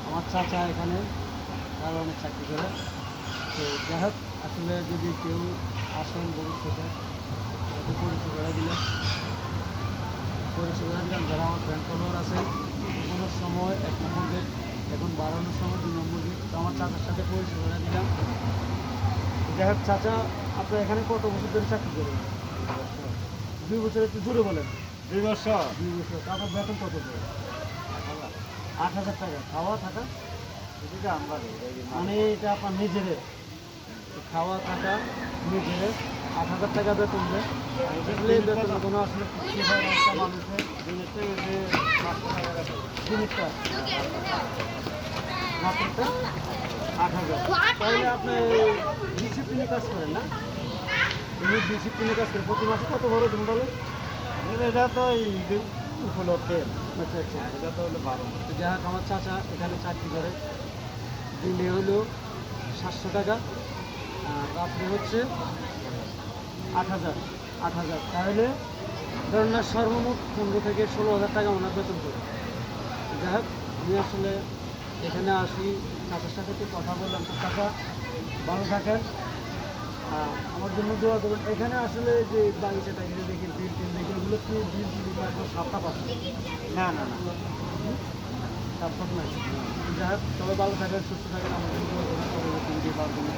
আমার চাচা এখানে তার অনেক চাকরি করে। তো যাই হোক, আসলে যদি কেউ আসেন ভবিষ্যতে পরিচয় করে দিলাম, যারা আমার ফ্রেন্ড ফলোয়ার আছে, কোনো সময় 1 নম্বর গেট, এখন বাড়ানোর সময় 2 নম্বর গেট। তো আমার চাচার সাথে পরিচয় করে দিলাম। যাই হোক, চাচা আপনার এখানে কত বছর ধরে চাকরি করেন? 2 বছর। একটু জোরে বলেন। 2 বছর। 2 বছর। আপনার বেতন কত করে? 8,000 টাকা। খাওয়া থাকা মানে এটা আপনার নিজেদের খাওয়া থাকা নিজেদের 8,000 টাকা বেতন দেয়। বেতন কোনো আসলে খুশি হয় না একটা মানুষের জিনিসটা মাত্রটা 8,000। তাহলে আপনি ডিসিপ্লিনে কাজ করেন না? তুমি ডিসিপ্লিনে কাজ করেন। প্রতি মাসে কত বড় তুমি বলো? এটা তো উপলক্ষে। আচ্ছা আচ্ছা। এটা তো হলো 12। যাই হোক, আমার চাচা এখানে চাকরি করে, দিনে হলো 700 টাকা, আর রাত্রে হচ্ছে 8,000। তাহলে ধরুন না, সর্বমোট 15 থেকে 16,000 টাকা ওনার বেতন করে। যাই হোক, আমি আসলে এখানে আসি, চাচার সাথে একটু কথা বললাম। তো চাচা ভালো থাকেন, আমার জন্য দোয়া করবেন। এখানে আসলে যে বাগিচা টাগিচা দেখি, বিল টিল দেখি, এগুলো কি বিল টিল সাপটা পাচ্ছে? না না না, সাপ নাই। যাই হোক, সবাই ভালো থাকেন, সুস্থ থাকেন, আমার জন্য দোয়া করবেন। পরবর্তী ভিডিও পাওয়ার জন্য